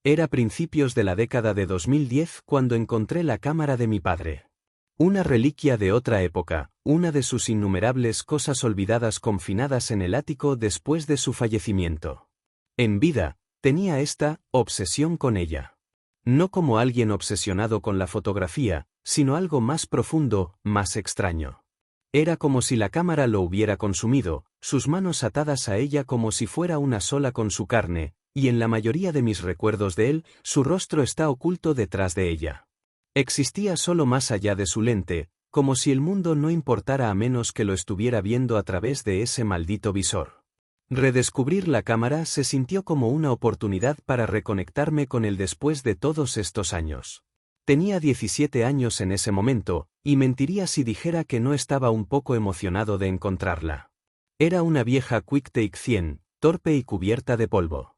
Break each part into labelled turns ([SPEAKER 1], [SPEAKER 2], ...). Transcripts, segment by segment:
[SPEAKER 1] Era principios de la década de 2010 cuando encontré la cámara de mi padre. Una reliquia de otra época, una de sus innumerables cosas olvidadas confinadas en el ático después de su fallecimiento. En vida, tenía esta obsesión con ella. No como alguien obsesionado con la fotografía, sino algo más profundo, más extraño. Era como si la cámara lo hubiera consumido, sus manos atadas a ella como si fuera una sola con su carne, y en la mayoría de mis recuerdos de él, su rostro está oculto detrás de ella. Existía solo más allá de su lente, como si el mundo no importara a menos que lo estuviera viendo a través de ese maldito visor. Redescubrir la cámara se sintió como una oportunidad para reconectarme con él después de todos estos años. Tenía 17 años en ese momento, y mentiría si dijera que no estaba un poco emocionado de encontrarla. Era una vieja QuickTake 100, torpe y cubierta de polvo.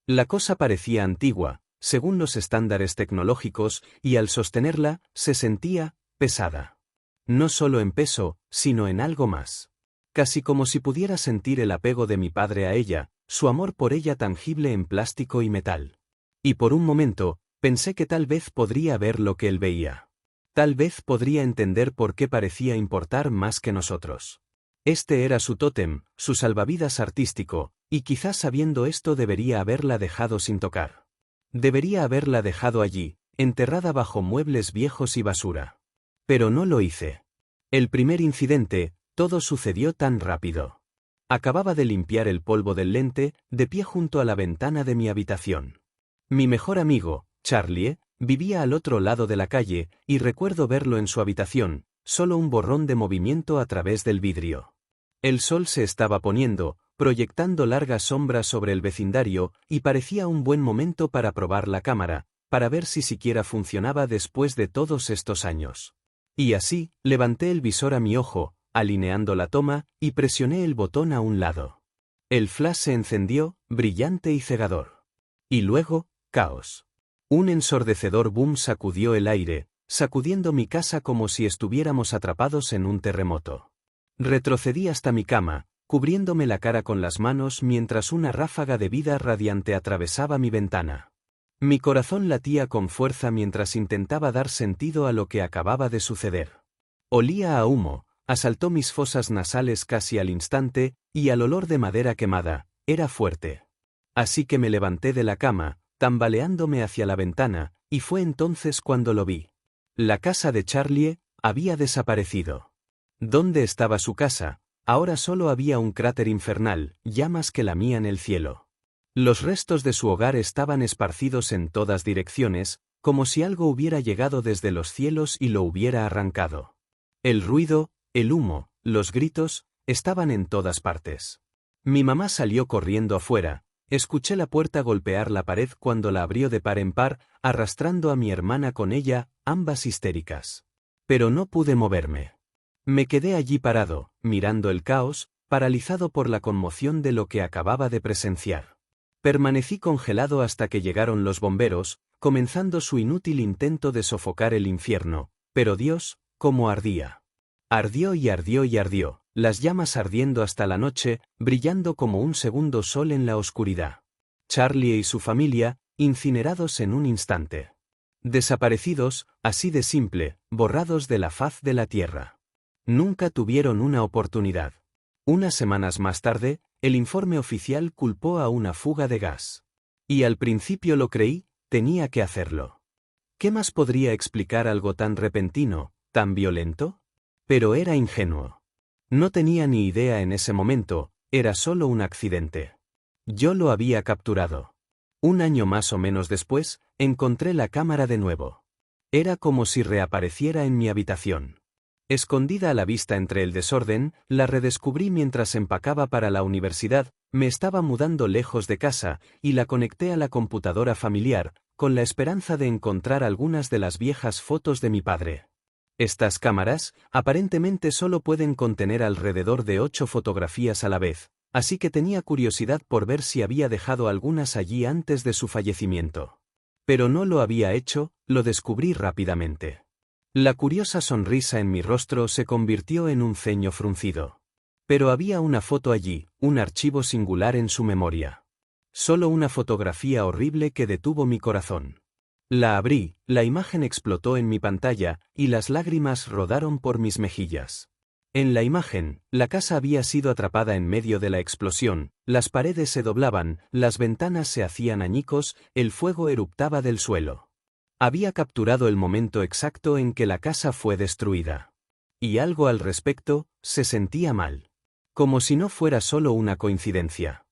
[SPEAKER 1] La cosa parecía antigua, según los estándares tecnológicos, y al sostenerla, se sentía pesada. No solo en peso, sino en algo más. Casi como si pudiera sentir el apego de mi padre a ella, su amor por ella tangible en plástico y metal. Y por un momento, pensé que tal vez podría ver lo que él veía. Tal vez podría entender por qué parecía importar más que nosotros. Este era su tótem, su salvavidas artístico, y quizás sabiendo esto debería haberla dejado sin tocar. Debería haberla dejado allí, enterrada bajo muebles viejos y basura. Pero no lo hice. El primer incidente, todo sucedió tan rápido. Acababa de limpiar el polvo del lente, de pie junto a la ventana de mi habitación. Mi mejor amigo, Charlie, vivía al otro lado de la calle, y recuerdo verlo en su habitación, solo un borrón de movimiento a través del vidrio. El sol se estaba poniendo, proyectando largas sombras sobre el vecindario, y parecía un buen momento para probar la cámara, para ver si siquiera funcionaba después de todos estos años. Y así, levanté el visor a mi ojo, alineando la toma, y presioné el botón a un lado. El flash se encendió, brillante y cegador. Y luego, caos. Un ensordecedor boom sacudió el aire, sacudiendo mi casa como si estuviéramos atrapados en un terremoto. Retrocedí hasta mi cama, cubriéndome la cara con las manos mientras una ráfaga de vida radiante atravesaba mi ventana. Mi corazón latía con fuerza mientras intentaba dar sentido a lo que acababa de suceder. Olía a humo, asaltó mis fosas nasales casi al instante, y al olor de madera quemada, era fuerte. Así que me levanté de la cama, tambaleándome hacia la ventana, y fue entonces cuando lo vi. La casa de Charlie había desaparecido. ¿Dónde estaba su casa? Ahora solo había un cráter infernal, llamas que lamían el cielo. Los restos de su hogar estaban esparcidos en todas direcciones, como si algo hubiera llegado desde los cielos y lo hubiera arrancado. El ruido, el humo, los gritos, estaban en todas partes. Mi mamá salió corriendo afuera, escuché la puerta golpear la pared cuando la abrió de par en par, arrastrando a mi hermana con ella, ambas histéricas. Pero no pude moverme. Me quedé allí parado, mirando el caos, paralizado por la conmoción de lo que acababa de presenciar. Permanecí congelado hasta que llegaron los bomberos, comenzando su inútil intento de sofocar el infierno, pero Dios, cómo ardía. Ardió y ardió y ardió, las llamas ardiendo hasta la noche, brillando como un segundo sol en la oscuridad. Charlie y su familia, incinerados en un instante. Desaparecidos, así de simple, borrados de la faz de la tierra. Nunca tuvieron una oportunidad. Unas semanas más tarde, el informe oficial culpó a una fuga de gas. Y al principio lo creí, tenía que hacerlo. ¿Qué más podría explicar algo tan repentino, tan violento? Pero era ingenuo. No tenía ni idea en ese momento, era solo un accidente. Yo lo había capturado. Un año más o menos después, encontré la cámara de nuevo. Era como si reapareciera en mi habitación. Escondida a la vista entre el desorden, la redescubrí mientras empacaba para la universidad, me estaba mudando lejos de casa, y la conecté a la computadora familiar, con la esperanza de encontrar algunas de las viejas fotos de mi padre. Estas cámaras, aparentemente solo pueden contener alrededor de 8 fotografías a la vez, así que tenía curiosidad por ver si había dejado algunas allí antes de su fallecimiento. Pero no lo había hecho, lo descubrí rápidamente. La curiosa sonrisa en mi rostro se convirtió en un ceño fruncido. Pero había una foto allí, un archivo singular en su memoria. Solo una fotografía horrible que detuvo mi corazón. La abrí, la imagen explotó en mi pantalla, y las lágrimas rodaron por mis mejillas. En la imagen, la casa había sido atrapada en medio de la explosión, las paredes se doblaban, las ventanas se hacían añicos, el fuego eruptaba del suelo. Había capturado el momento exacto en que la casa fue destruida. Y algo al respecto, se sentía mal. Como si no fuera solo una coincidencia.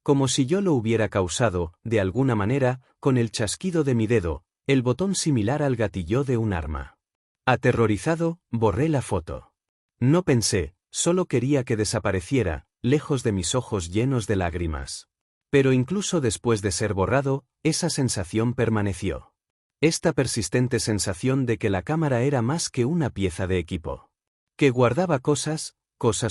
[SPEAKER 1] Como si yo lo hubiera causado, de alguna manera, con el chasquido de mi dedo, el botón similar al gatillo de un arma. Aterrorizado, borré la foto. No pensé, solo quería que desapareciera, lejos de mis ojos llenos de lágrimas. Pero incluso después de ser borrado, esa sensación permaneció. Esta persistente sensación de que la cámara era más que una pieza de equipo. Que guardaba cosas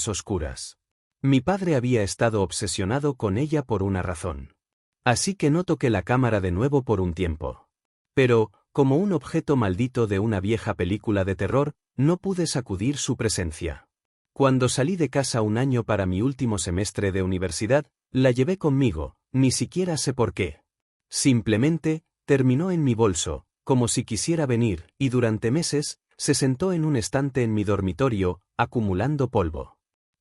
[SPEAKER 1] oscuras. Mi padre había estado obsesionado con ella por una razón. Así que no toqué la cámara de nuevo por un tiempo. Pero, como un objeto maldito de una vieja película de terror, no pude sacudir su presencia. Cuando salí de casa un año para mi último semestre de universidad, la llevé conmigo, ni siquiera sé por qué. Simplemente, terminó en mi bolso, como si quisiera venir, y durante meses, se sentó en un estante en mi dormitorio, acumulando polvo.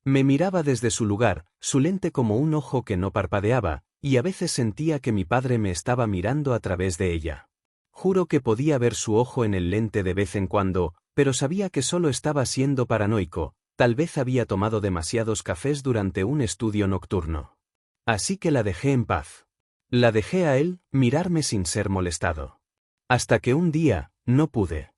[SPEAKER 1] Me miraba desde su lugar, su lente como un ojo que no parpadeaba, y a veces sentía que mi padre me estaba mirando a través de ella. Juro que podía ver su ojo en el lente de vez en cuando, pero sabía que solo estaba siendo paranoico, tal vez había tomado demasiados cafés durante un estudio nocturno. Así que la dejé en paz. La dejé a él, mirarme sin ser molestado. Hasta que un día, no pude.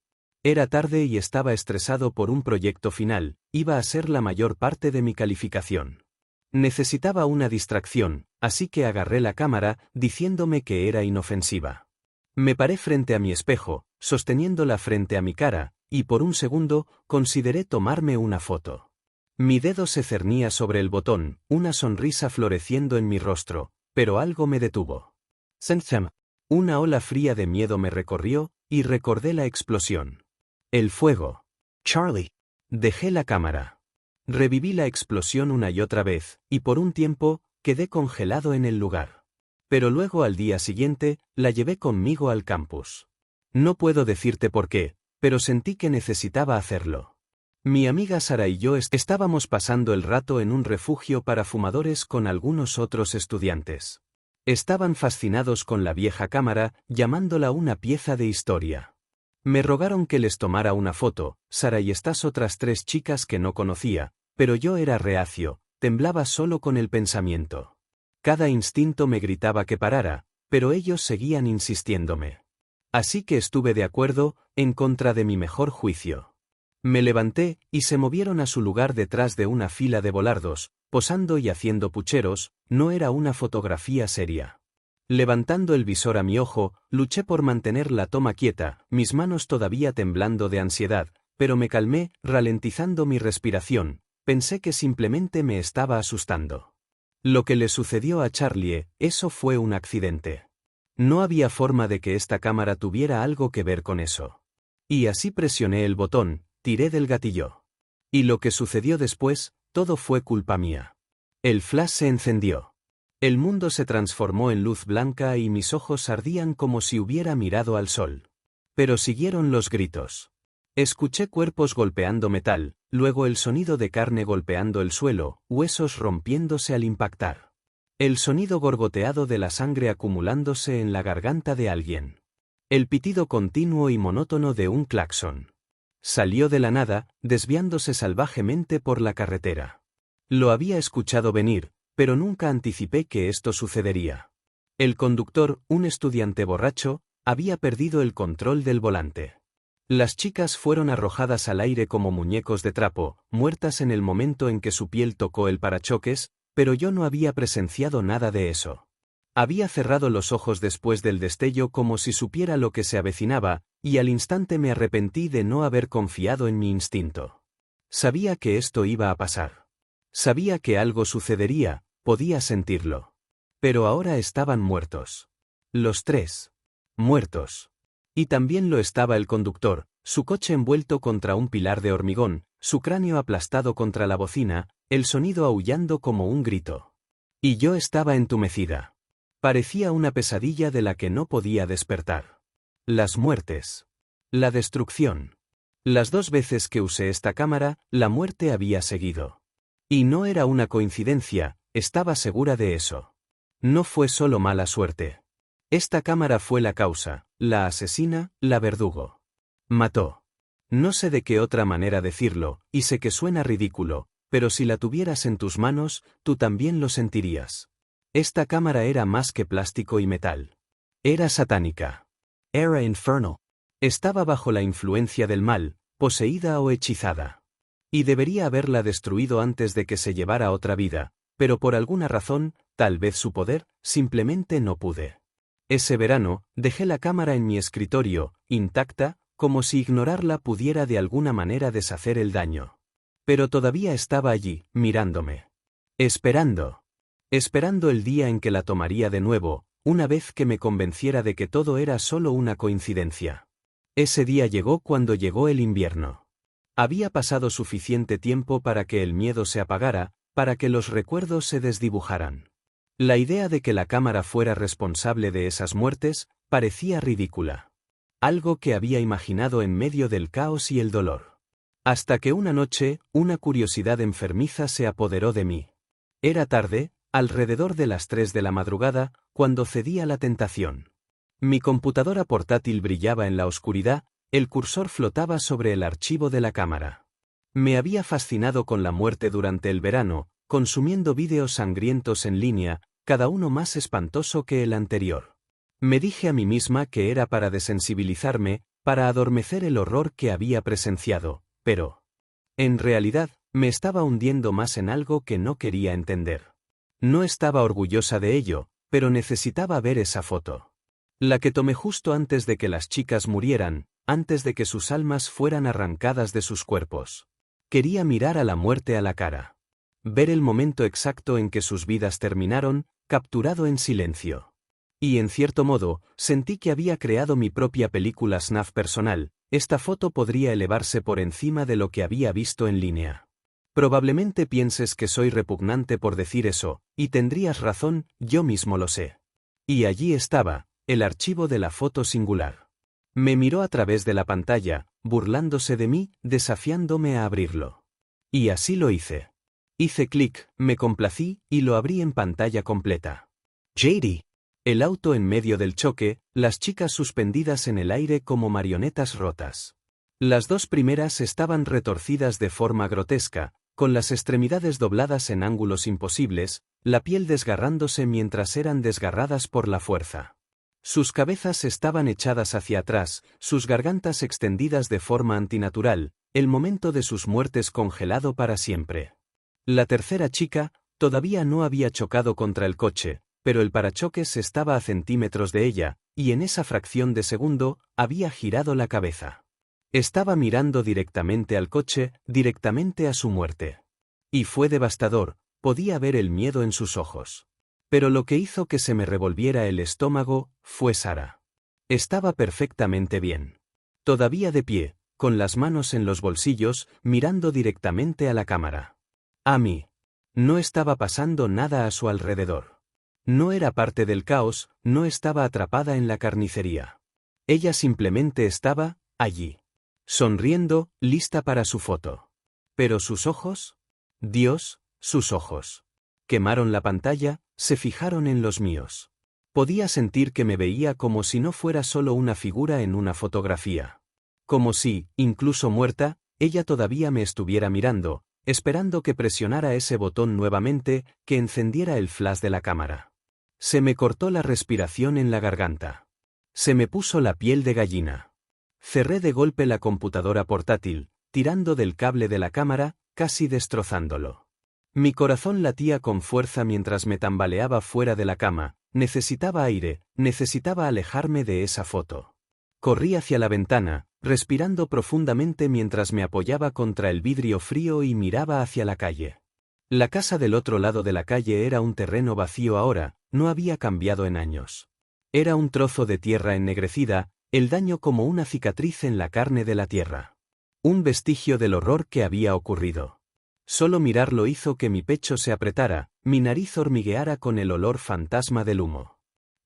[SPEAKER 1] Era tarde y estaba estresado por un proyecto final, iba a ser la mayor parte de mi calificación. Necesitaba una distracción, así que agarré la cámara, diciéndome que era inofensiva. Me paré frente a mi espejo, sosteniéndola frente a mi cara, y por un segundo, consideré tomarme una foto. Mi dedo se cernía sobre el botón, una sonrisa floreciendo en mi rostro, pero algo me detuvo. Sencem. Una ola fría de miedo me recorrió, y recordé la explosión. El fuego. Charlie. Dejé la cámara. Reviví la explosión una y otra vez, y por un tiempo, quedé congelado en el lugar. Pero luego al día siguiente, la llevé conmigo al campus. No puedo decirte por qué, pero sentí que necesitaba hacerlo. Mi amiga Sara y yo estábamos pasando el rato en un refugio para fumadores con algunos otros estudiantes. Estaban fascinados con la vieja cámara, llamándola una pieza de historia. Me rogaron que les tomara una foto, Sara y estas otras 3 chicas que no conocía, pero yo era reacio, temblaba solo con el pensamiento. Cada instinto me gritaba que parara, pero ellos seguían insistiéndome. Así que estuve de acuerdo, en contra de mi mejor juicio. Me levanté, y se movieron a su lugar detrás de una fila de volardos, posando y haciendo pucheros, no era una fotografía seria. Levantando el visor a mi ojo, luché por mantener la toma quieta, mis manos todavía temblando de ansiedad, pero me calmé, ralentizando mi respiración, pensé que simplemente me estaba asustando. Lo que le sucedió a Charlie, eso fue un accidente. No había forma de que esta cámara tuviera algo que ver con eso. Y así presioné el botón, tiré del gatillo. Y lo que sucedió después, todo fue culpa mía. El flash se encendió. El mundo se transformó en luz blanca y mis ojos ardían como si hubiera mirado al sol. Pero siguieron los gritos. Escuché cuerpos golpeando metal, luego el sonido de carne golpeando el suelo, huesos rompiéndose al impactar. El sonido gorgoteado de la sangre acumulándose en la garganta de alguien. El pitido continuo y monótono de un claxon. Salió de la nada, desviándose salvajemente por la carretera. Lo había escuchado venir, pero nunca anticipé que esto sucedería. El conductor, un estudiante borracho, había perdido el control del volante. Las chicas fueron arrojadas al aire como muñecos de trapo, muertas en el momento en que su piel tocó el parachoques, pero yo no había presenciado nada de eso. Había cerrado los ojos después del destello como si supiera lo que se avecinaba, y al instante me arrepentí de no haber confiado en mi instinto. Sabía que esto iba a pasar. Sabía que algo sucedería, podía sentirlo. Pero ahora estaban muertos. Los 3. Muertos. Y también lo estaba el conductor, su coche envuelto contra un pilar de hormigón, su cráneo aplastado contra la bocina, el sonido aullando como un grito. Y yo estaba entumecida. Parecía una pesadilla de la que no podía despertar. Las muertes. La destrucción. Las 2 veces que usé esta cámara, la muerte había seguido. Y no era una coincidencia, estaba segura de eso. No fue solo mala suerte. Esta cámara fue la causa, la asesina, la verdugo. Mató. No sé de qué otra manera decirlo, y sé que suena ridículo, pero si la tuvieras en tus manos, tú también lo sentirías. Esta cámara era más que plástico y metal. Era satánica. Era infernal. Estaba bajo la influencia del mal, poseída o hechizada. Y debería haberla destruido antes de que se llevara otra vida, pero por alguna razón, tal vez su poder, simplemente no pude. Ese verano, dejé la cámara en mi escritorio, intacta, como si ignorarla pudiera de alguna manera deshacer el daño. Pero todavía estaba allí, mirándome. Esperando. Esperando el día en que la tomaría de nuevo, una vez que me convenciera de que todo era solo una coincidencia. Ese día llegó cuando llegó el invierno. Había pasado suficiente tiempo para que el miedo se apagara, para que los recuerdos se desdibujaran. La idea de que la cámara fuera responsable de esas muertes parecía ridícula. Algo que había imaginado en medio del caos y el dolor. Hasta que una noche, una curiosidad enfermiza se apoderó de mí. Era tarde, alrededor de las 3 de la madrugada, cuando cedí a la tentación. Mi computadora portátil brillaba en la oscuridad, el cursor flotaba sobre el archivo de la cámara. Me había fascinado con la muerte durante el verano, consumiendo vídeos sangrientos en línea, cada uno más espantoso que el anterior. Me dije a mí misma que era para desensibilizarme, para adormecer el horror que había presenciado, pero, en realidad, me estaba hundiendo más en algo que no quería entender. No estaba orgullosa de ello, pero necesitaba ver esa foto. La que tomé justo antes de que las chicas murieran, antes de que sus almas fueran arrancadas de sus cuerpos. Quería mirar a la muerte a la cara. Ver el momento exacto en que sus vidas terminaron, capturado en silencio. Y en cierto modo, sentí que había creado mi propia película snuff personal. Esta foto podría elevarse por encima de lo que había visto en línea. Probablemente pienses que soy repugnante por decir eso, y tendrías razón, yo mismo lo sé. Y allí estaba, el archivo de la foto singular. Me miró a través de la pantalla, burlándose de mí, desafiándome a abrirlo. Y así lo hice. Hice clic, me complací, y lo abrí en pantalla completa. JD. El auto en medio del choque, las chicas suspendidas en el aire como marionetas rotas. Las 2 primeras estaban retorcidas de forma grotesca, con las extremidades dobladas en ángulos imposibles, la piel desgarrándose mientras eran desgarradas por la fuerza. Sus cabezas estaban echadas hacia atrás, sus gargantas extendidas de forma antinatural, el momento de sus muertes congelado para siempre. La tercera chica, todavía no había chocado contra el coche, pero el parachoques estaba a centímetros de ella, y en esa fracción de segundo, había girado la cabeza. Estaba mirando directamente al coche, directamente a su muerte. Y fue devastador, podía ver el miedo en sus ojos. Pero lo que hizo que se me revolviera el estómago, fue Sara. Estaba perfectamente bien. Todavía de pie, con las manos en los bolsillos, mirando directamente a la cámara. A mí. No estaba pasando nada a su alrededor. No era parte del caos, no estaba atrapada en la carnicería. Ella simplemente estaba, allí. Sonriendo, lista para su foto. Pero sus ojos. Dios, sus ojos. Quemaron la pantalla, se fijaron en los míos. Podía sentir que me veía como si no fuera solo una figura en una fotografía. Como si, incluso muerta, ella todavía me estuviera mirando, esperando que presionara ese botón nuevamente, que encendiera el flash de la cámara. Se me cortó la respiración en la garganta. Se me puso la piel de gallina. Cerré de golpe la computadora portátil, tirando del cable de la cámara, casi destrozándolo. Mi corazón latía con fuerza mientras me tambaleaba fuera de la cama, necesitaba aire, necesitaba alejarme de esa foto. Corrí hacia la ventana, respirando profundamente mientras me apoyaba contra el vidrio frío y miraba hacia la calle. La casa del otro lado de la calle era un terreno vacío ahora, no había cambiado en años. Era un trozo de tierra ennegrecida, el daño como una cicatriz en la carne de la tierra. Un vestigio del horror que había ocurrido. Solo mirarlo hizo que mi pecho se apretara, mi nariz hormigueara con el olor fantasma del humo.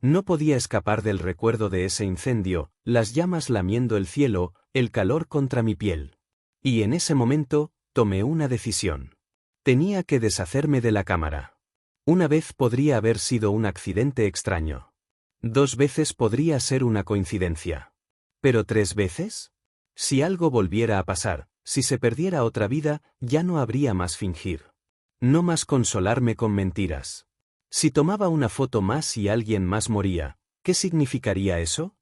[SPEAKER 1] No podía escapar del recuerdo de ese incendio, las llamas lamiendo el cielo, el calor contra mi piel. Y en ese momento, tomé una decisión. Tenía que deshacerme de la cámara. Una vez podría haber sido un accidente extraño. 2 veces podría ser una coincidencia. ¿Pero 3 veces? Si algo volviera a pasar, si se perdiera otra vida, ya no habría más fingir. No más consolarme con mentiras. Si tomaba una foto más y alguien más moría, ¿qué significaría eso?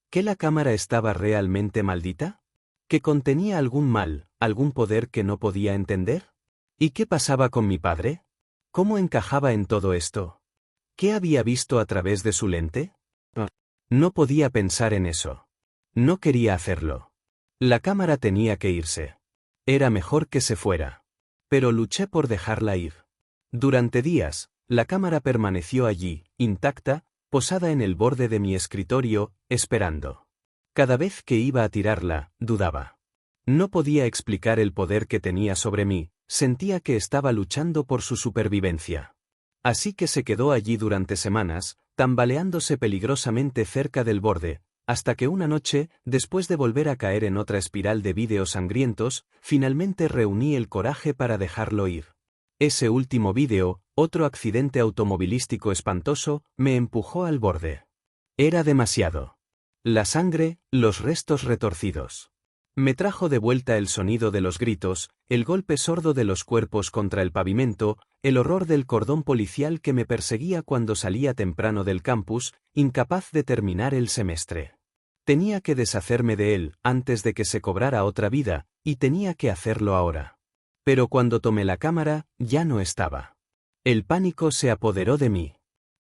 [SPEAKER 1] ¿Que la cámara estaba realmente maldita? ¿Que contenía algún mal, algún poder que no podía entender? ¿Y qué pasaba con mi padre? ¿Cómo encajaba en todo esto? ¿Qué había visto a través de su lente? No podía pensar en eso. No quería hacerlo. La cámara tenía que irse. Era mejor que se fuera. Pero luché por dejarla ir. Durante días, la cámara permaneció allí, intacta, posada en el borde de mi escritorio, esperando. Cada vez que iba a tirarla, dudaba. No podía explicar el poder que tenía sobre mí, sentía que estaba luchando por su supervivencia. Así que se quedó allí durante semanas, tambaleándose peligrosamente cerca del borde, hasta que una noche, después de volver a caer en otra espiral de vídeos sangrientos, finalmente reuní el coraje para dejarlo ir. Ese último vídeo, otro accidente automovilístico espantoso, me empujó al borde. Era demasiado. La sangre, los restos retorcidos. Me trajo de vuelta el sonido de los gritos, el golpe sordo de los cuerpos contra el pavimento, el horror del cordón policial que me perseguía cuando salía temprano del campus, incapaz de terminar el semestre. Tenía que deshacerme de él antes de que se cobrara otra vida, y tenía que hacerlo ahora. Pero cuando tomé la cámara, ya no estaba. El pánico se apoderó de mí.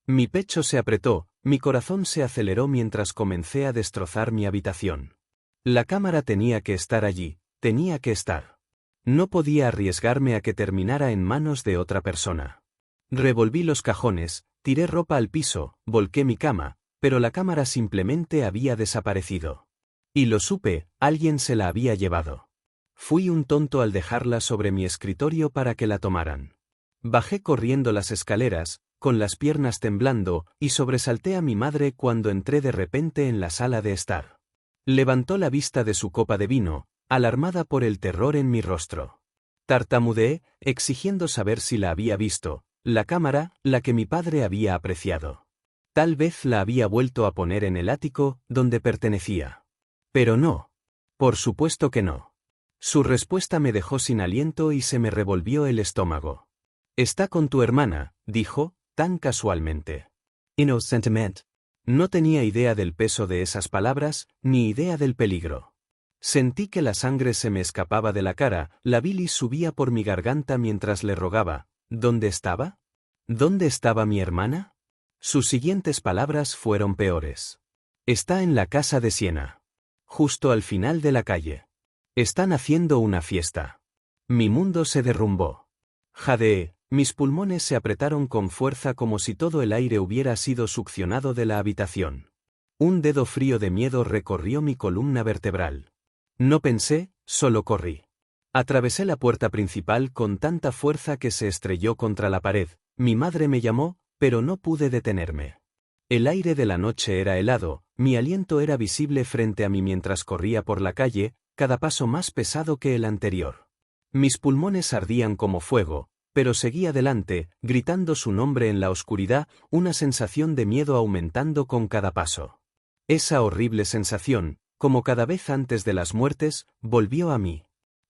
[SPEAKER 1] Mi pecho se apretó, mi corazón se aceleró mientras comencé a destrozar mi habitación. La cámara tenía que estar allí, tenía que estar. No podía arriesgarme a que terminara en manos de otra persona. Revolví los cajones, tiré ropa al piso, volqué mi cama, pero la cámara simplemente había desaparecido. Y lo supe, alguien se la había llevado. Fui un tonto al dejarla sobre mi escritorio para que la tomaran. Bajé corriendo las escaleras, con las piernas temblando, y sobresalté a mi madre cuando entré de repente en la sala de estar. Levantó la vista de su copa de vino, alarmada por el terror en mi rostro. Tartamudeé, exigiendo saber si la había visto, la cámara, la que mi padre había apreciado. Tal vez la había vuelto a poner en el ático, donde pertenecía. Pero no. Por supuesto que no. Su respuesta me dejó sin aliento y se me revolvió el estómago. «Está con tu hermana», dijo, tan casualmente. Innocent. No tenía idea del peso de esas palabras, ni idea del peligro. Sentí que la sangre se me escapaba de la cara, la bilis subía por mi garganta mientras le rogaba. ¿Dónde estaba? ¿Dónde estaba mi hermana? Sus siguientes palabras fueron peores. Está en la casa de Siena. Justo al final de la calle. Están haciendo una fiesta. Mi mundo se derrumbó. Jadeé. Mis pulmones se apretaron con fuerza como si todo el aire hubiera sido succionado de la habitación. Un dedo frío de miedo recorrió mi columna vertebral. No pensé, solo corrí. Atravesé la puerta principal con tanta fuerza que se estrelló contra la pared. Mi madre me llamó, pero no pude detenerme. El aire de la noche era helado, mi aliento era visible frente a mí mientras corría por la calle, cada paso más pesado que el anterior. Mis pulmones ardían como fuego, pero seguí adelante, gritando su nombre en la oscuridad, una sensación de miedo aumentando con cada paso. Esa horrible sensación, como cada vez antes de las muertes, volvió a mí.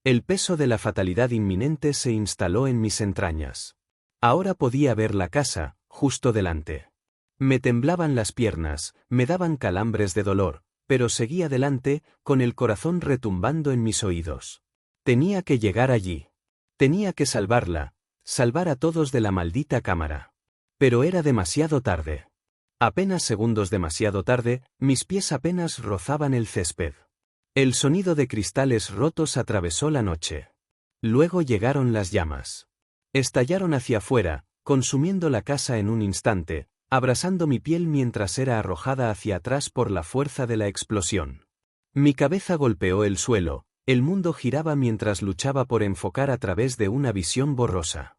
[SPEAKER 1] El peso de la fatalidad inminente se instaló en mis entrañas. Ahora podía ver la casa, justo delante. Me temblaban las piernas, me daban calambres de dolor, pero seguí adelante, con el corazón retumbando en mis oídos. Tenía que llegar allí. Tenía que salvarla. Salvar a todos de la maldita cámara. Pero era demasiado tarde. Apenas segundos demasiado tarde, mis pies apenas rozaban el césped. El sonido de cristales rotos atravesó la noche. Luego llegaron las llamas. Estallaron hacia afuera, consumiendo la casa en un instante, abrasando mi piel mientras era arrojada hacia atrás por la fuerza de la explosión. Mi cabeza golpeó el suelo, el mundo giraba mientras luchaba por enfocar a través de una visión borrosa.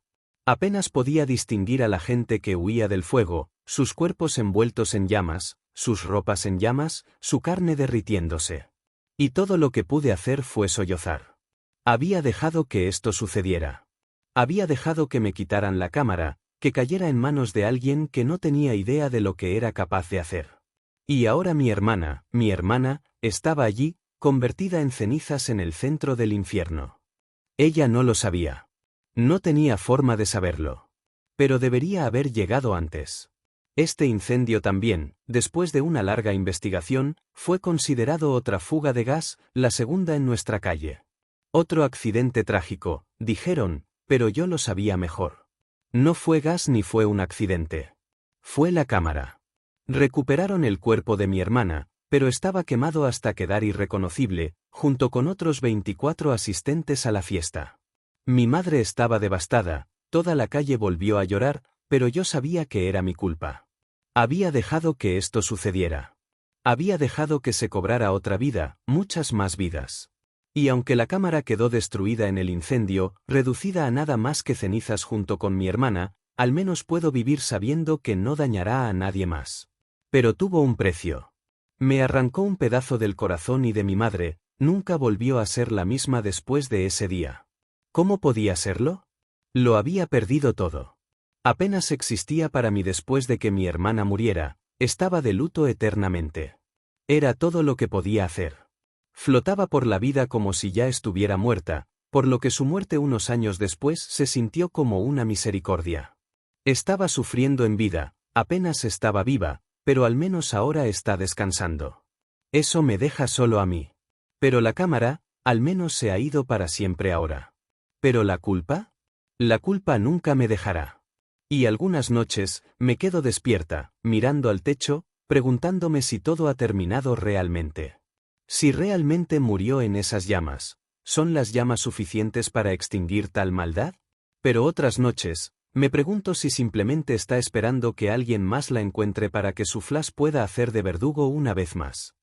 [SPEAKER 1] Apenas podía distinguir a la gente que huía del fuego, sus cuerpos envueltos en llamas, sus ropas en llamas, su carne derritiéndose. Y todo lo que pude hacer fue sollozar. Había dejado que esto sucediera. Había dejado que me quitaran la cámara, que cayera en manos de alguien que no tenía idea de lo que era capaz de hacer. Y ahora mi hermana, estaba allí, convertida en cenizas en el centro del infierno. Ella no lo sabía. No tenía forma de saberlo. Pero debería haber llegado antes. Este incendio también, después de una larga investigación, fue considerado otra fuga de gas, la segunda en nuestra calle. Otro accidente trágico, dijeron, pero yo lo sabía mejor. No fue gas ni fue un accidente. Fue la cámara. Recuperaron el cuerpo de mi hermana, pero estaba quemado hasta quedar irreconocible, junto con otros 24 asistentes a la fiesta. Mi madre estaba devastada, toda la calle volvió a llorar, pero yo sabía que era mi culpa. Había dejado que esto sucediera. Había dejado que se cobrara otra vida, muchas más vidas. Y aunque la cámara quedó destruida en el incendio, reducida a nada más que cenizas junto con mi hermana, al menos puedo vivir sabiendo que no dañará a nadie más. Pero tuvo un precio. Me arrancó un pedazo del corazón y de mi madre, nunca volvió a ser la misma después de ese día. ¿Cómo podía serlo? Lo había perdido todo. Apenas existía para mí después de que mi hermana muriera, estaba de luto eternamente. Era todo lo que podía hacer. Flotaba por la vida como si ya estuviera muerta, por lo que su muerte unos años después se sintió como una misericordia. Estaba sufriendo en vida, apenas estaba viva, pero al menos ahora está descansando. Eso me deja solo a mí. Pero la cámara, al menos se ha ido para siempre ahora. ¿Pero la culpa? La culpa nunca me dejará. Y algunas noches, me quedo despierta, mirando al techo, preguntándome si todo ha terminado realmente. Si realmente murió en esas llamas, ¿son las llamas suficientes para extinguir tal maldad? Pero otras noches, me pregunto si simplemente está esperando que alguien más la encuentre para que su flash pueda hacer de verdugo una vez más.